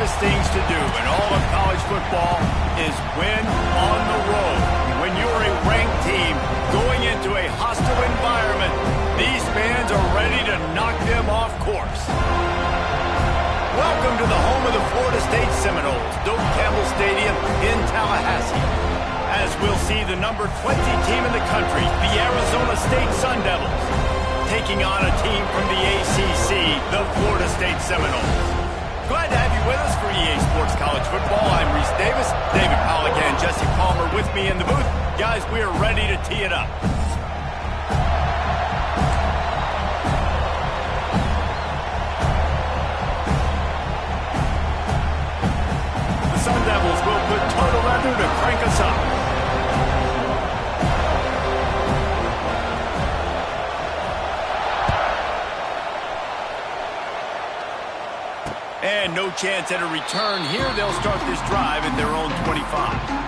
toughest things to do in all of college football is win on the road. When you're a ranked team going into a hostile environment, these fans are ready to knock them off course. Welcome to the home of the Florida State Seminoles, Doak Campbell Stadium in Tallahassee. As we'll see the number 20 team in the country, the Arizona State Sun Devils, taking on a team from the ACC, the Florida State Seminoles. Glad to have you with us for EA Sports College Football. I'm Reese Davis, David Pollack and Jesse Palmer with me in the booth. Guys, we are ready to tee it up. The Sun Devils will put total leather to crank us up. And no chance at a return here. They'll start this drive at their own 25.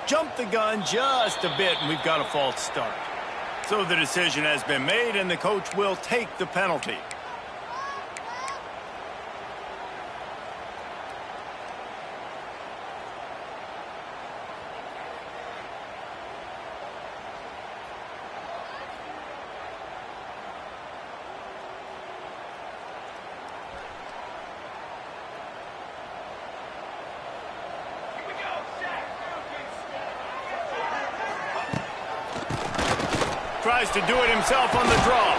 Jumped the gun just a bit, and we've got a false start. So the decision has been made, and the coach will take the penalty. Tries to do it himself on the draw.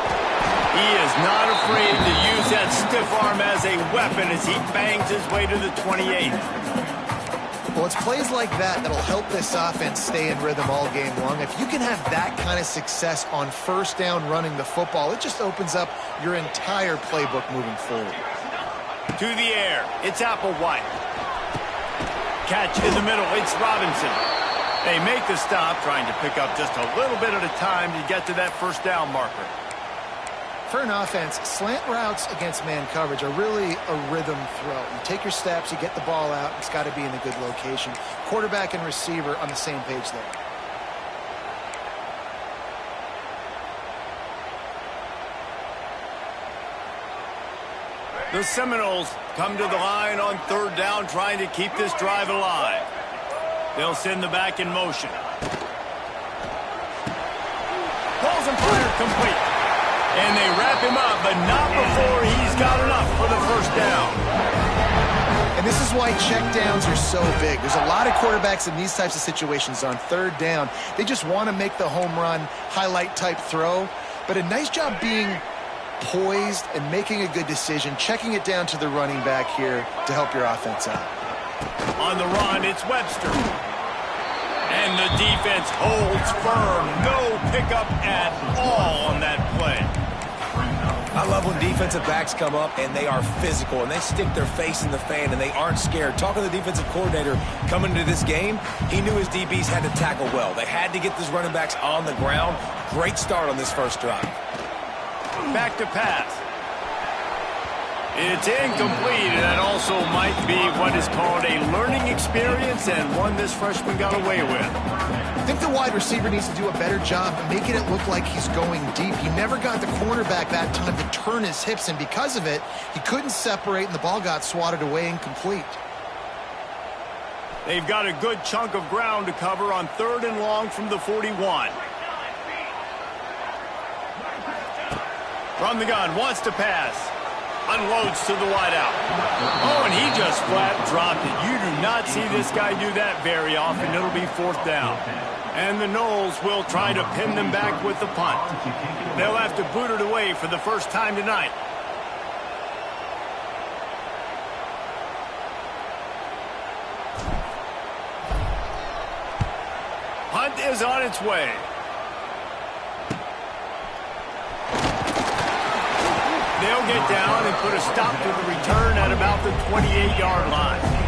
He is not afraid to use that stiff arm as a weapon as he bangs his way to the 28. Well, it's plays like that that'll help this offense stay in rhythm all game long. If you can have that kind of success on first down running the football, it just opens up your entire playbook moving forward. To the air, it's Applewhite. Catch in the middle, it's Robinson. They make the stop, trying to pick up just a little bit at a time to get to that first down marker. For an offense, slant routes against man coverage are really a rhythm throw. You take your steps, you get the ball out, it's got to be in a good location. Quarterback and receiver on the same page there. The Seminoles come to the line on third down, trying to keep this drive alive. They'll send the back in motion. Balls and fire complete. And they wrap him up, but not before he's got enough for the first down. And this is why checkdowns are so big. There's a lot of quarterbacks in these types of situations on third down. They just want to make the home run, highlight type throw. But a nice job being poised and making a good decision, checking it down to the running back here to help your offense out. On the run, it's Webster. And the defense holds firm. No pickup at all on that play. I love when defensive backs come up and they are physical and they stick their face in the fan and they aren't scared. Talking to the defensive coordinator coming into this game, he knew his DBs had to tackle well. They had to get these running backs on the ground. Great start on this first drive. Back to pass. It's incomplete, and that also might be what is called a learning experience and one this freshman got away with. I think the wide receiver needs to do a better job of making it look like he's going deep. He never got the cornerback that time to turn his hips, and because of it, he couldn't separate, and the ball got swatted away incomplete. They've got a good chunk of ground to cover on third and long from the 41. From the gun, wants to pass. Unloads to the wideout. Oh, and he just flat dropped it. You do not see this guy do that very often. It'll be fourth down. And the Noles will try to pin them back with the punt. They'll have to boot it away for the first time tonight. Punt is on its way. They'll get down and put a stop to the return at about the 28-yard line.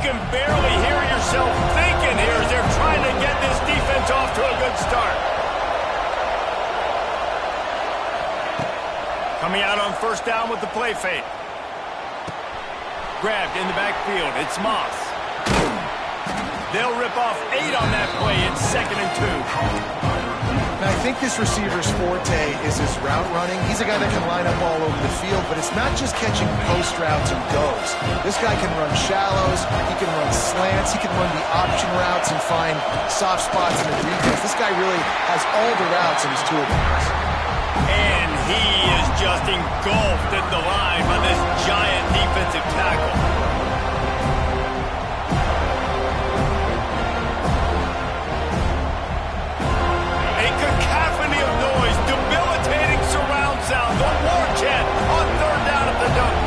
can barely hear yourself thinking here as they're trying to get this defense off to a good start. Coming out on first down with the play fake. Grabbed in the backfield. It's Moss. They'll rip off 8 on that play. It's 2nd and 2. Now, I think this receiver's forte is his route running. He's a guy that can line up all over the field, but it's not just catching post routes and goes. This guy can run shallows, he can run slants, he can run the option routes and find soft spots in the defense. This guy really has all the routes in his toolbox. And he is just engulfed at the line by this giant defensive tackle. A cacophony of noise, debilitating surround sound, the war chant on third down at the dunk.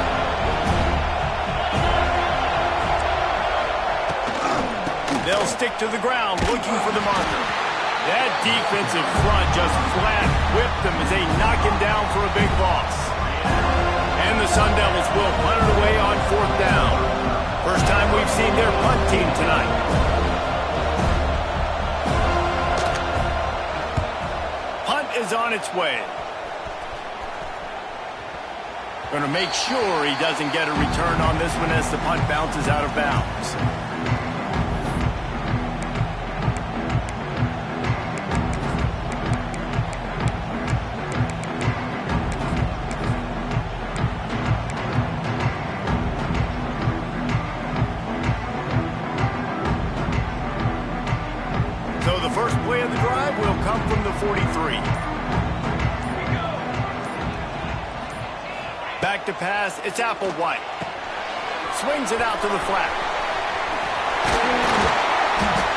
They'll stick to the ground, looking for the marker. That defensive front just flat whipped them as they knock him down for a big loss. And the Sun Devils will punt it away on fourth down. First time we've seen their punt team tonight. Punt is on its way. Going to make sure he doesn't get a return on this one as the punt bounces out of bounds. So the first play of the drive will come from the 43. Back to pass, it's Applewhite. Swings it out to the flat.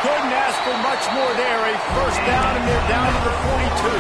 Couldn't ask for much more there. A first down, and they're down to the 42.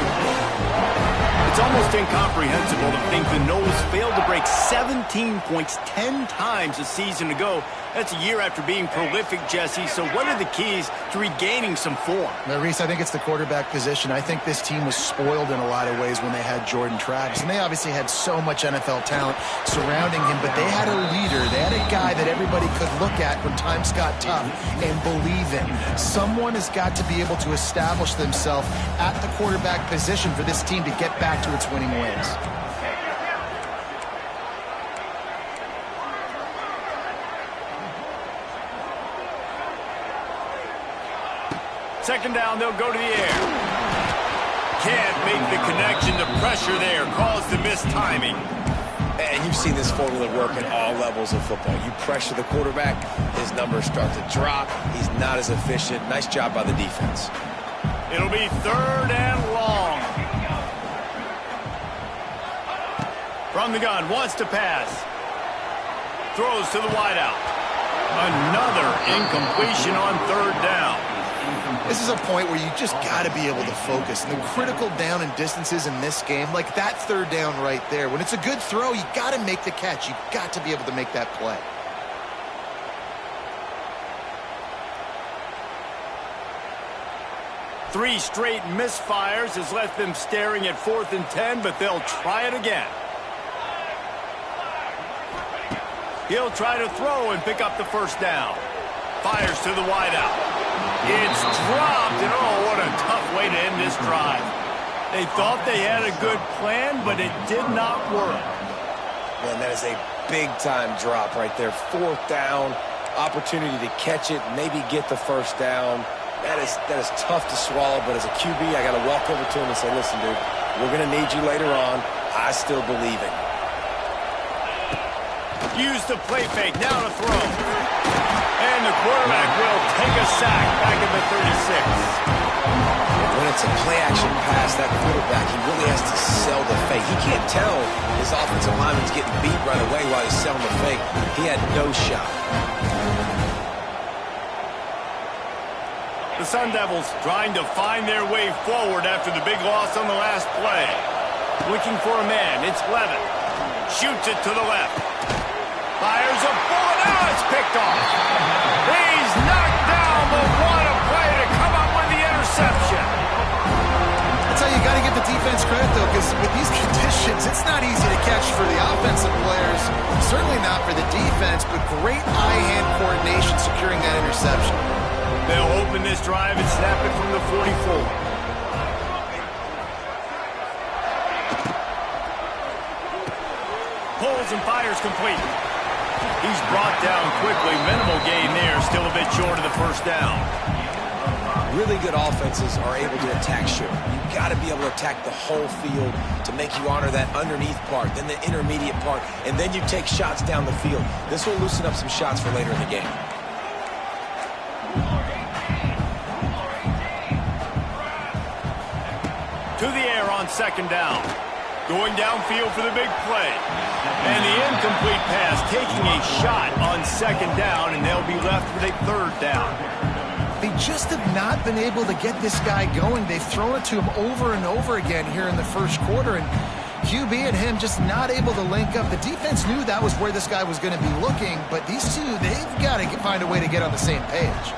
It's almost incomprehensible to think the Noles failed to break 17 points 10 times a season ago. That's a year after being prolific, Jesse. So what are the keys to regaining some form? Now, Reese, I think it's the quarterback position. I think this team was spoiled in a lot of ways when they had Jordan Travis. And they obviously had so much NFL talent surrounding him, but they had a leader. They had a guy that everybody could look at when times got tough and believe in. Someone has got to be able to establish themselves at the quarterback position for this team to get back to its winning ways. Second down, they'll go to the air. Can't make the connection. The pressure there caused the missed timing. And you've seen this formula work at all levels of football. You pressure the quarterback, his numbers start to drop. He's not as efficient. Nice job by the defense. It'll be third and long. From the gun, wants to pass. Throws to the wideout. Another incompletion on third down. This is a point where you just got to be able to focus. The critical down and distances in this game, like that third down right there. When it's a good throw, you got to make the catch. You got to be able to make that play. Three straight misfires has left them staring at 4th and 10, but they'll try it again. He'll try to throw and pick up the first down. Fires to the wideout. It's dropped, and oh, what a tough way to end this drive. They thought they had a good plan, but it did not work. Man, that is a big-time drop right there. 4th down, opportunity to catch it, maybe get the first down. That is tough to swallow, but as a QB, I got to walk over to him and say, listen, dude, we're going to need you later on. I still believe it. Use the play fake, now to throw. And the quarterback will take a sack back at the 36. When it's a play-action pass, that quarterback, he really has to sell the fake. He can't tell his offensive lineman's getting beat right away while he's selling the fake. He had no shot. The Sun Devils trying to find their way forward after the big loss on the last play. Looking for a man, it's Levin. Shoots it to the left. Fires a bullet, now it's picked off. He's knocked down, but what a play to come up with the interception. That's how you got to give the defense credit, though, because with these conditions, it's not easy to catch for the offensive players. Certainly not stop for the defense, but great eye-hand coordination securing that interception. They'll open this drive and snap it from the 44. Pulls and fires complete. He's brought down quickly. Minimal gain there. Still a bit short of the first down. Really good offenses are able to attack short. You've got to be able to attack the whole field to make you honor that underneath part, then the intermediate part, and then you take shots down the field. This will loosen up some shots for later in the game. To the air on second down. Going downfield for the big play. And the incomplete pass taking a shot on second down, and they'll be left with a third down. They just have not been able to get this guy going. They've thrown it to him over and over again here in the first quarter, and QB and him just not able to link up. The defense knew that was where this guy was going to be looking, but these two, they've got to find a way to get on the same page.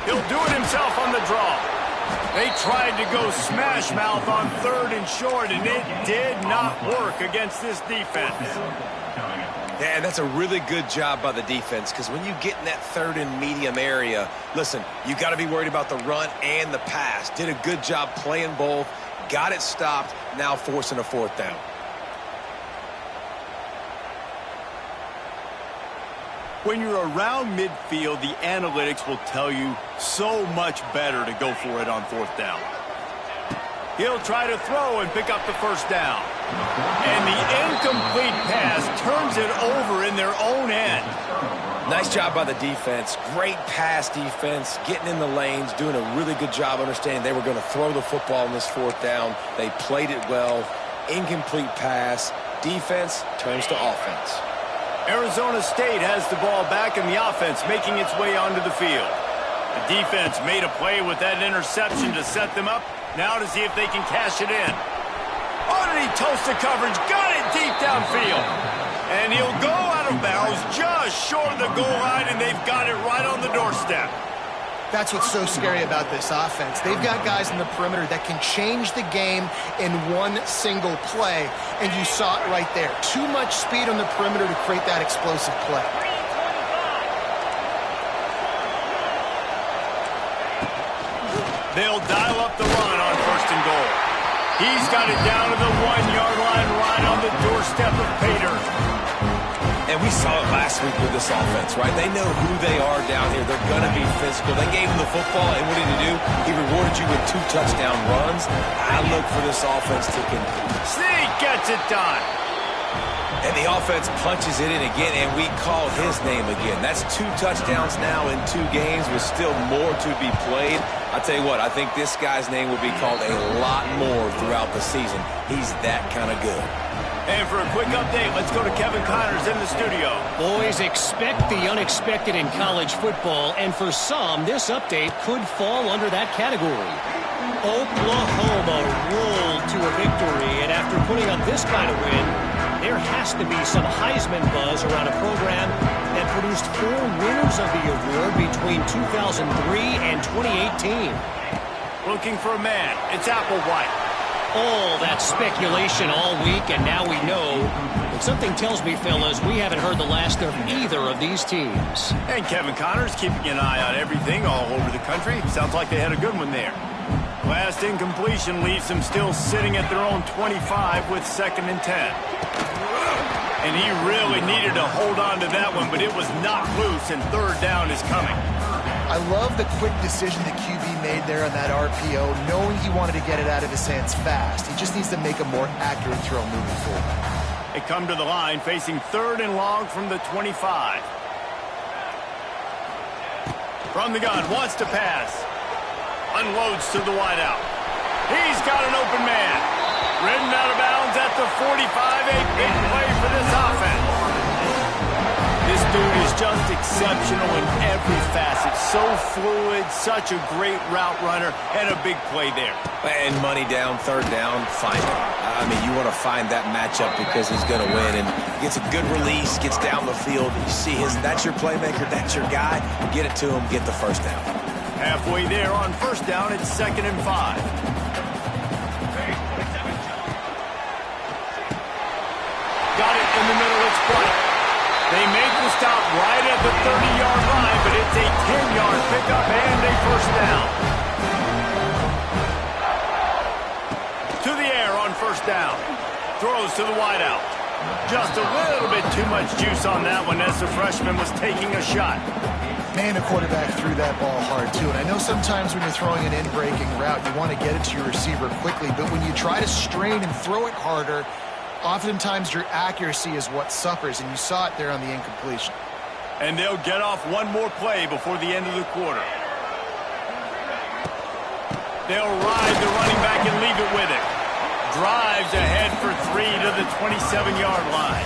He'll do it himself on the draw. They tried to go smash mouth on third and short, and it did not work against this defense. Yeah, that's a really good job by the defense, because when you get in that third and medium area, listen, you got to be worried about the run and the pass. Did a good job playing both, got it stopped, now forcing a fourth down. When you're around midfield, the analytics will tell you so much better to go for it on fourth down. He'll try to throw and pick up the first down. And the incomplete pass turns it over in their own end. Nice job by the defense. Great pass defense, getting in the lanes, doing a really good job understanding they were going to throw the football in this fourth down. They played it well. Incomplete pass. Defense turns to offense. Arizona State has the ball back, and the offense making its way onto the field. The defense made a play with that interception to set them up. Now to see if they can cash it in. Oh, did he toast the coverage? Got it deep downfield. And he'll go out of bounds just short of the goal line, and they've got it right on the doorstep. That's what's so scary about this offense. They've got guys in the perimeter that can change the game in one single play, and you saw it right there. Too much speed on the perimeter to create that explosive play. They'll dial up the run on first and goal. He's got it down to the 1-yard line right on the doorstep of Pater. And we saw it last week with this offense, right? They know who they are down here. They're going to be physical. They gave him the football, and what did he do? He rewarded you with 2 touchdown runs. I look for this offense to Sneak gets it done. And the offense punches it in again, and we call his name again. That's 2 touchdowns now in 2 games with still more to be played. I tell you what, I think this guy's name will be called a lot more throughout the season. He's that kind of good. And for a quick update, let's go to Kevin Connors in the studio. Boys, expect the unexpected in college football, and for some, this update could fall under that category. Oklahoma rolled to a victory, and after putting up this kind of win, there has to be some Heisman buzz around a program that produced 4 winners of the award between 2003 and 2018. Looking for a man. It's Applewhite. All that speculation all week, and now we know. But something tells me, fellas, we haven't heard the last of either of these teams. And Kevin Connors keeping an eye on everything all over the country. Sounds like they had a good one there. Last incompletion leaves them still sitting at their own 25 with 2nd and 10. And he really needed to hold on to that one, but it was knocked loose, and 3rd down is coming. I love the quick decision the QB made there on that RPO, knowing he wanted to get it out of his hands fast. He just needs to make a more accurate throw moving forward. They come to the line facing 3rd and long from the 25. From the gun, wants to pass. Unloads to the wideout. He's got an open man. Ridden out of bounds at the 45. A big play for this offense. This dude is just exceptional in every facet. So fluid, such a great route runner, and a big play there. And money down, 3rd down, find him. I mean, you want to find that matchup because he's going to win. And gets a good release, gets down the field. You see that's your playmaker, that's your guy. Get it to him, get the 1st down. Halfway there on first down, it's 2nd and 5. Got it in the middle, it's White. They make the stop right at the 30-yard line, but it's a 10-yard pickup and a first down. To the air on first down. Throws to the wideout. Just a little bit too much juice on that one as the freshman was taking a shot. Man, the quarterback threw that ball hard, too. And I know sometimes when you're throwing an in-breaking route, you want to get it to your receiver quickly. But when you try to strain and throw it harder, oftentimes your accuracy is what suffers. And you saw it there on the incompletion. And they'll get off one more play before the end of the quarter. They'll ride the running back and leave it with it. Drives ahead for 3 to the 27-yard line.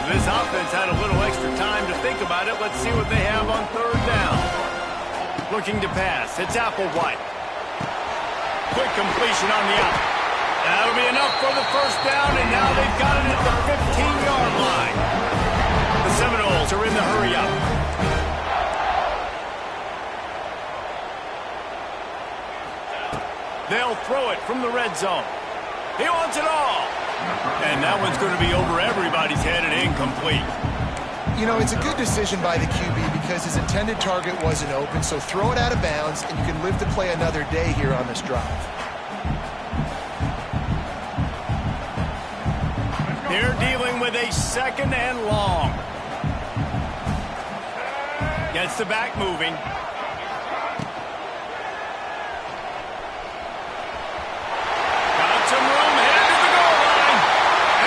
This offense had a little extra time to think about it. Let's see what they have on third down. Looking to pass. It's Applewhite. Quick completion on the out. That'll be enough for the first down, and now they've got it at the 15-yard line. The Seminoles are in the hurry-up. They'll throw it from the red zone. He wants it all. And that one's going to be over everybody's head and incomplete. You know, it's a good decision by the QB because his intended target wasn't open, so throw it out of bounds, and you can live to play another day here on this drive. They're dealing with a 2nd and long. Gets the back moving. Got some room, headed to the goal line.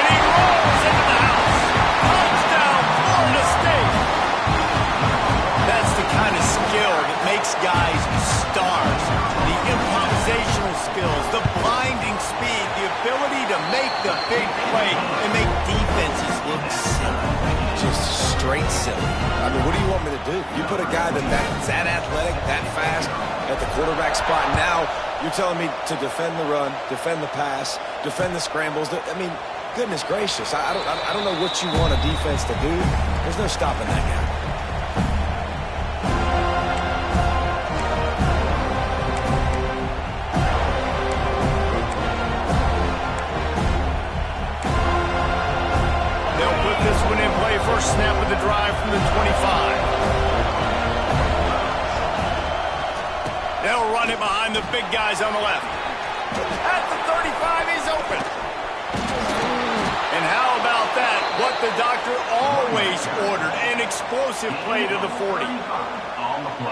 And he rolls into the house. Touchdown, Florida State. That's the kind of skill that makes guys stars. The improvisational skills, the blinding speed, the ability to make the big play and make defenses look silly. Just straight silly. I mean, what do you want me to do? You put a guy that's that athletic, that fast at the quarterback spot. Now you're telling me to defend the run, defend the pass, defend the scrambles. I mean, goodness gracious. I don't know what you want a defense to do. There's no stopping that guy. This one in play, first snap of the drive from the 25. They'll run it behind the big guys on the left. At the 35, he's open. And how about that? What the doctor always ordered, an explosive play to the 40.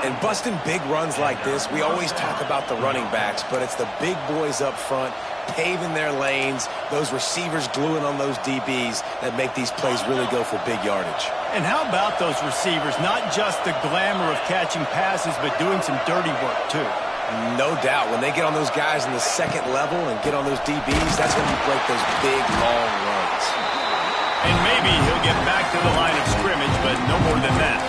And busting big runs like this, we always talk about the running backs, but it's the big boys up front paving their lanes, those receivers gluing on those DBs that make these plays really go for big yardage. And how about those receivers? Not just the glamour of catching passes, but doing some dirty work, too. No doubt. When they get on those guys in the second level and get on those DBs, that's when you break those big, long runs. And maybe he'll get back to the line of scrimmage, but no more than that.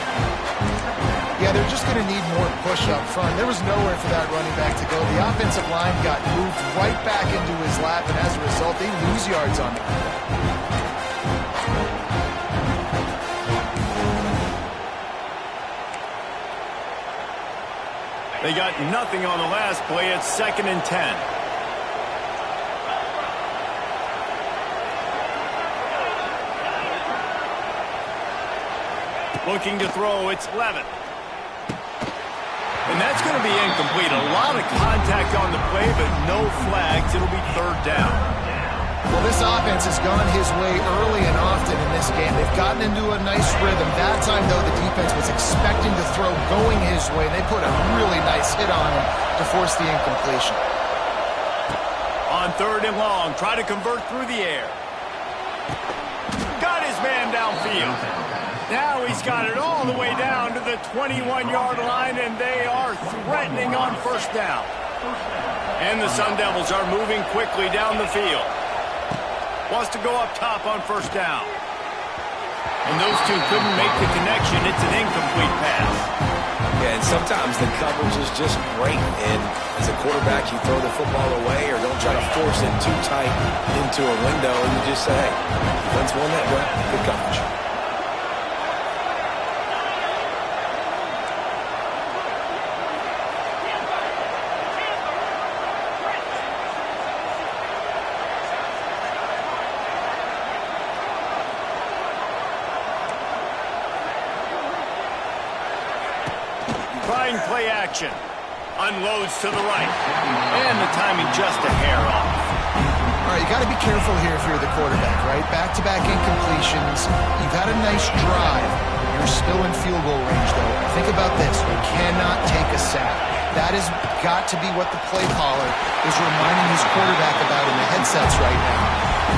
Yeah, they're just going to need more push up front. There was nowhere for that running back to go. The offensive line got moved right back into his lap, and as a result, they lose yards on him. They got nothing on the last play. It's 2nd and 10. Looking to throw, it's Levitt. And that's going to be incomplete. A lot of contact on the play, but no flags. It'll be third down. Well, this offense has gone his way early and often in this game. They've gotten into a nice rhythm. That time, though, the defense was expecting to throw going his way. They put a really nice hit on him to force the incompletion. On 3rd and long, try to convert through the air. Got his man downfield. Now he's got it all the way down to the 21-yard line, and they are threatening on first down. And the Sun Devils are moving quickly down the field. Wants to go up top on first down. And those two couldn't make the connection. It's an incomplete pass. Yeah, and sometimes the coverage is just great. And as a quarterback, you throw the football away or don't try to force it too tight into a window, and you just say, hey, defense won that well. Good coverage. Trying play action. Unloads to the right. And the timing just a hair off. All right, you got to be careful here if you're the quarterback, right? Back-to-back incompletions. You've had a nice drive. You're still in field goal range, though. Think about this. You cannot take a sack. That has got to be what the play caller is reminding his quarterback about in the headsets right now.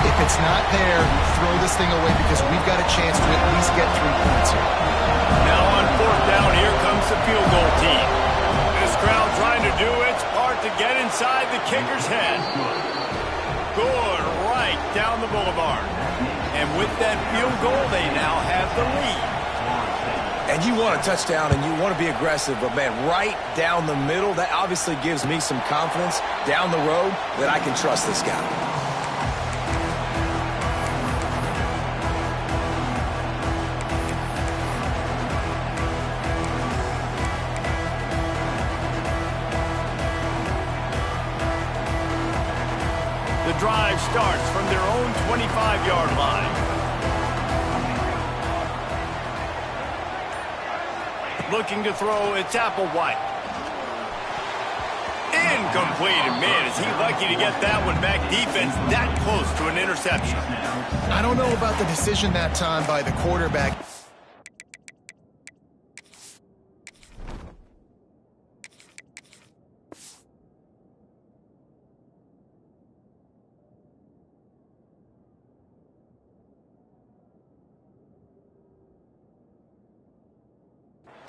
If it's not there, throw this thing away because we've got a chance to at least get 3 points here. Now on 4th down, here comes the field goal team. This crowd trying to do its part to get inside the kicker's head. Good, right down the boulevard. And with that field goal, they now have the lead. And you want a touchdown and you want to be aggressive, but man, right down the middle, that obviously gives me some confidence down the road that I can trust this guy. The drive starts from their own 25-yard line. Looking to throw, it's Applewhite. Incomplete, and man, is he lucky to get that one back. Defense that close to an interception. I don't know about the decision that time by the quarterback.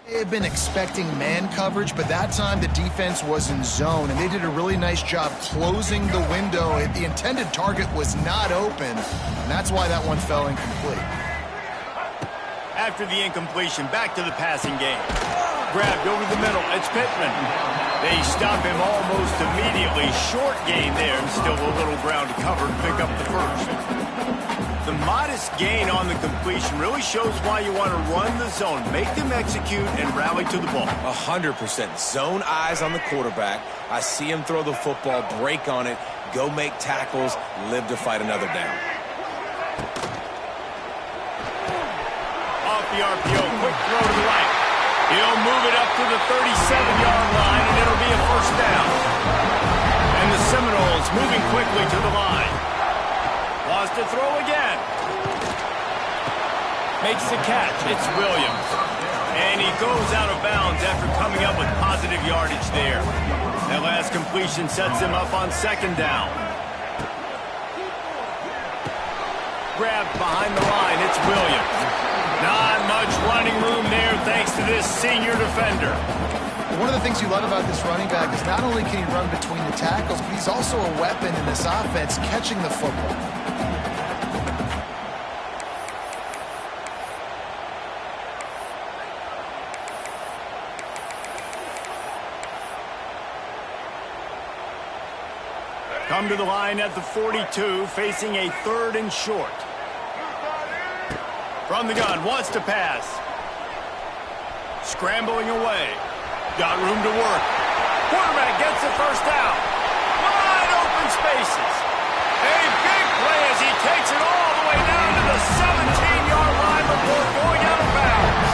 They had been expecting man coverage, but that time the defense was in zone, and they did a really nice job closing the window. The intended target was not open, and that's why that one fell incomplete. After the incompletion, back to the passing game. Grabbed over the middle, it's Pittman. They stop him almost immediately. Short gain there, and still a little ground to cover to pick up the first. The modest gain on the completion really shows why you want to run the zone. Make them execute and rally to the ball. 100%. Zone eyes on the quarterback. I see him throw the football, break on it, go make tackles, live to fight another down. Off the RPO, quick throw to the right. He'll move it up to the 37-yard line, and it'll be a first down. And the Seminoles moving quickly to the line. Wants to throw again. Makes the catch. It's Williams. And he goes out of bounds after coming up with positive yardage there. That last completion sets him up on 2nd down. Grabbed behind the line. It's Williams. Not much running room there thanks to this senior defender. One of the things you love about this running back is not only can he run between the tackles, but he's also a weapon in this offense catching the football. Come to the line at the 42, facing a 3rd and short. From the gun, wants to pass. Scrambling away. Got room to work. Quarterback gets the first down. Wide open spaces. A big play as he takes it all the way down to the 17-yard line before going out of bounds.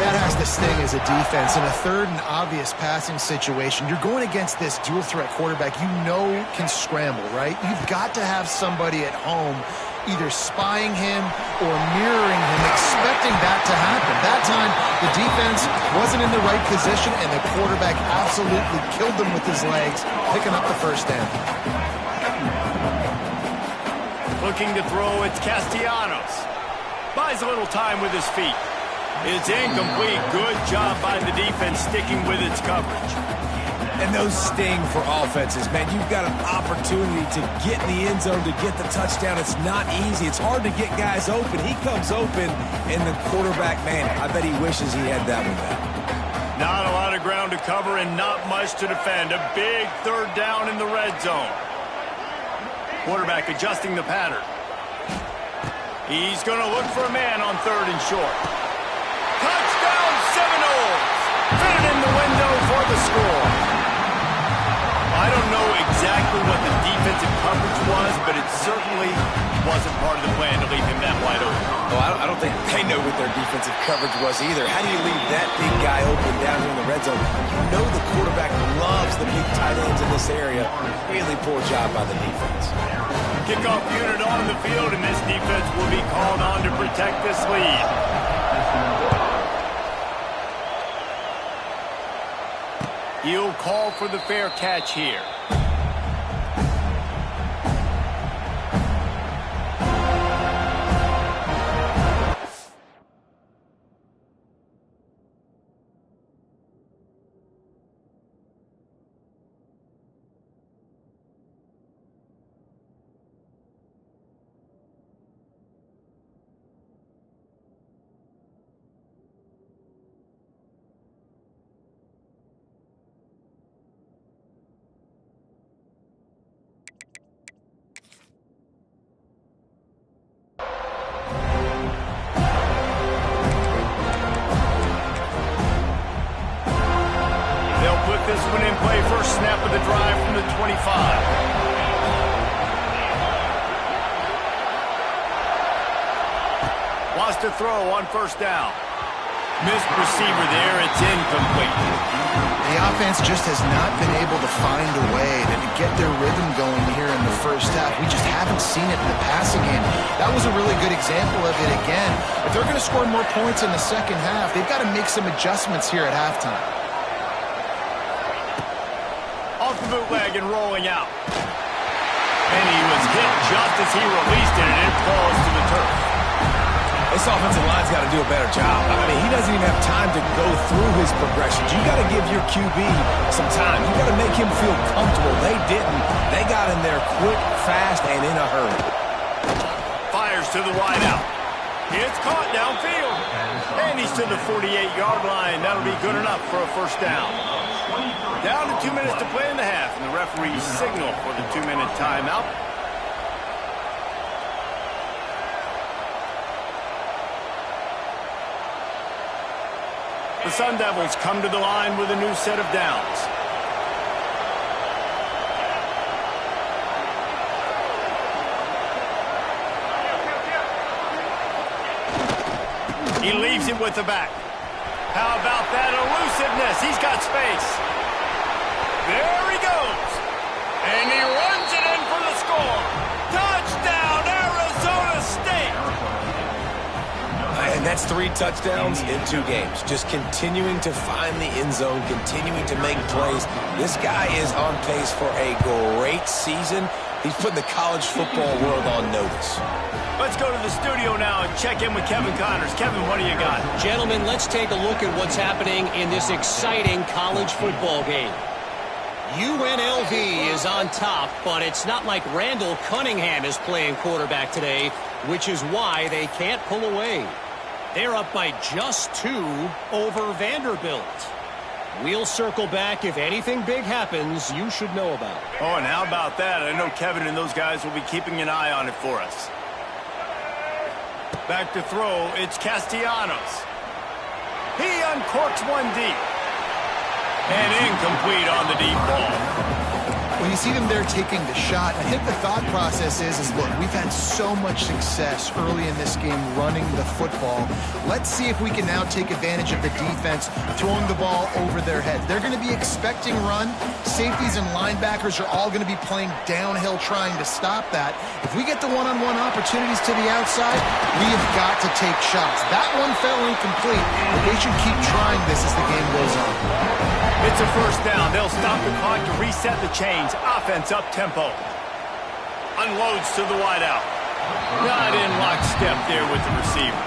That has to sting as a defense. In a 3rd and obvious passing situation, you're going against this dual-threat quarterback you know can scramble, right? You've got to have somebody at home either spying him or mirroring him, expecting that to happen. That time, the defense wasn't in the right position, and the quarterback absolutely killed them with his legs, picking up the first down. Looking to throw, it's Castellanos. Buys a little time with his feet. It's incomplete. Good job by the defense sticking with its coverage. And those sting for offenses, man. You've got an opportunity to get in the end zone, to get the touchdown. It's not easy. It's hard to get guys open. He comes open, and the quarterback, man, I bet he wishes he had that one back. Not a lot of ground to cover and not much to defend. A big third down in the red zone. Quarterback adjusting the pattern. He's going to look for a man on third and short. Touchdown Seminoles! Fit in the window for the score. I don't know exactly what the defensive coverage was, but it certainly wasn't part of the plan to leave him that wide open. Oh, I don't think they know what their defensive coverage was either. How do you leave that big guy open down here in the red zone? You know the quarterback loves the big tight ends in this area. Really poor job by the defense. Kickoff unit on the field, and this defense will be called on to protect this lead. He'll call for the fair catch here. This one in play, first snap of the drive from the 25. Wants to throw on first down. Missed receiver there, it's incomplete. The offense just has not been able to find a way to get their rhythm going here in the first half. We just haven't seen it in the passing game. That was a really good example of it again. If they're going to score more points in the second half, they've got to make some adjustments here at halftime. Off the bootleg and rolling out. And he was hit just as he released it, and it falls to the turf. This offensive line's got to do a better job. I mean, he doesn't even have time to go through his progressions. You got to give your QB some time. You got to make him feel comfortable. They didn't. They got in there quick, fast, and in a hurry. Fires to the wide out. It's caught downfield. And he's to the 48-yard line. That'll be good enough for a first down. Down to 2 minutes to play in the half, and the referee signal for the 2-minute timeout. The Sun Devils come to the line with a new set of downs. He leaves it with the back. How about that elusiveness? He's got space. There he goes. And he runs it in for the score. Touchdown, Arizona State. And that's 3 touchdowns in 2 games. Just continuing to find the end zone, continuing to make plays. This guy is on pace for a great season. He's putting the college football world on notice. Let's go to the studio now and check in with Kevin Connors. Kevin, what do you got? Gentlemen, let's take a look at what's happening in this exciting college football game. UNLV is on top, but it's not like Randall Cunningham is playing quarterback today, which is why they can't pull away. They're up by just 2 over Vanderbilt. We'll circle back if anything big happens you should know about. Oh, and how about that? I know Kevin and those guys will be keeping an eye on it for us. Back to throw, it's Castellanos. He uncorks one deep. And incomplete on the deep ball. When you see them there taking the shot, I think the thought process is look, we've had so much success early in this game running the football. Let's see if we can now take advantage of the defense throwing the ball over their heads. They're going to be expecting run. Safeties and linebackers are all going to be playing downhill trying to stop that. If we get the one-on-one opportunities to the outside, we have got to take shots. That one fell incomplete, but they should keep trying this as the game goes on. It's a first down. They'll stop the clock to reset the chains. Offense up tempo. Unloads to the wideout. Not in lockstep there with the receiver.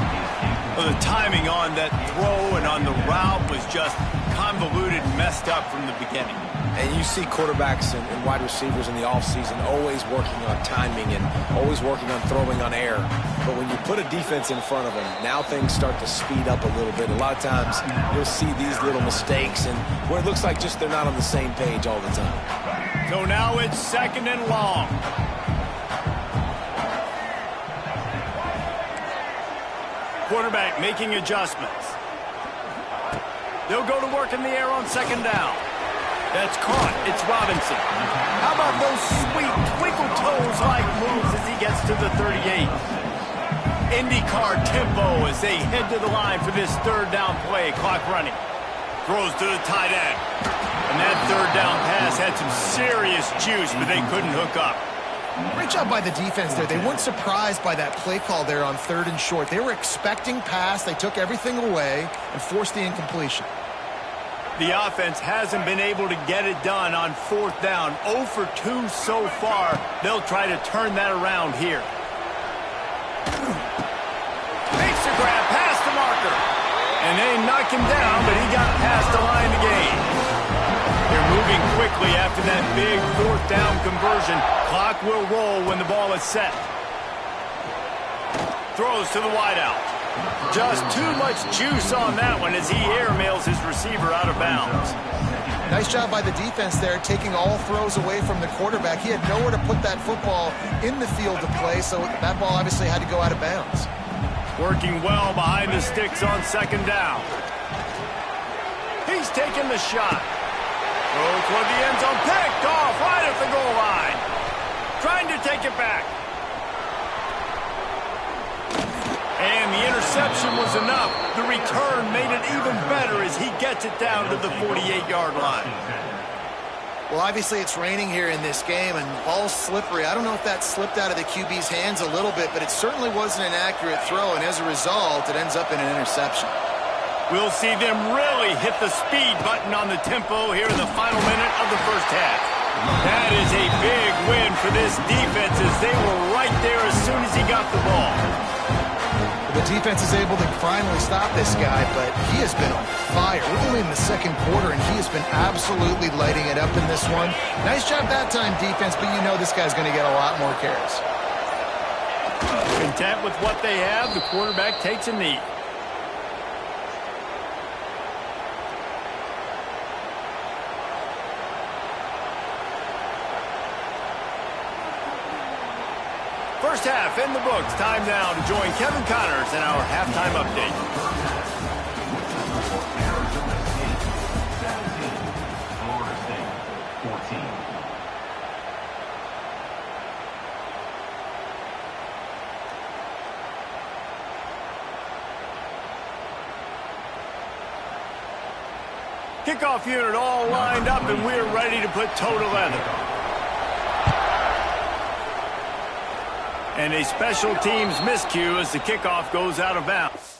Well, the timing on that throw and on the route was just convoluted and messed up from the beginning. And you see quarterbacks and wide receivers in the offseason always working on timing and always working on throwing on air. But when you put a defense in front of them, now things start to speed up a little bit. A lot of times you'll see these little mistakes and where it looks like just they're not on the same page all the time. So now it's 2nd and long. Quarterback making adjustments. They'll go to work in the air on 2nd down. That's caught. It's Robinson. How about those sweet twinkle toes-like moves as he gets to the 38? IndyCar tempo as they head to the line for this 3rd down play. Clock running. Throws to the tight end. And that 3rd down pass had some serious juice, but they couldn't hook up. Great job by the defense there. They weren't surprised by that play call there on 3rd and short. They were expecting pass. They took everything away and forced the incompletion. The offense hasn't been able to get it done on 4th down. 0 for 2 so far. They'll try to turn that around here. Makes the grab past the marker. And they knock him down, but he got past the line to gain. They're moving quickly after that big 4th down conversion. Clock will roll when the ball is set. Throws to the wideout. Just too much juice on that one as he airmails his receiver out of bounds. Nice job by the defense there, taking all throws away from the quarterback. He had nowhere to put that football in the field to play, so that ball obviously had to go out of bounds. Working well behind the sticks on 2nd down. He's taking the shot. Throw toward the end zone, picked off right at the goal line. Trying to take it back. And the interception was enough. The return made it even better as he gets it down to the 48-yard line. Well, obviously it's raining here in this game, and the ball's slippery. I don't know if that slipped out of the QB's hands a little bit, but it certainly wasn't an accurate throw, and as a result, it ends up in an interception. We'll see them really hit the speed button on the tempo here in the final minute of the 1st half. That is a big win for this defense as they were right there as soon as he got the ball. The defense is able to finally stop this guy, but he has been on fire. We're only in the 2nd quarter, and he has been absolutely lighting it up in this one. Nice job that time, defense, but you know this guy's going to get a lot more carries. Content with what they have, the quarterback takes a knee. First half in the books. Time now to join Kevin Connors in our halftime update. Florida State, 14. Kickoff unit all lined up, and we're ready to put toe to leather. And a special teams miscue as the kickoff goes out of bounds.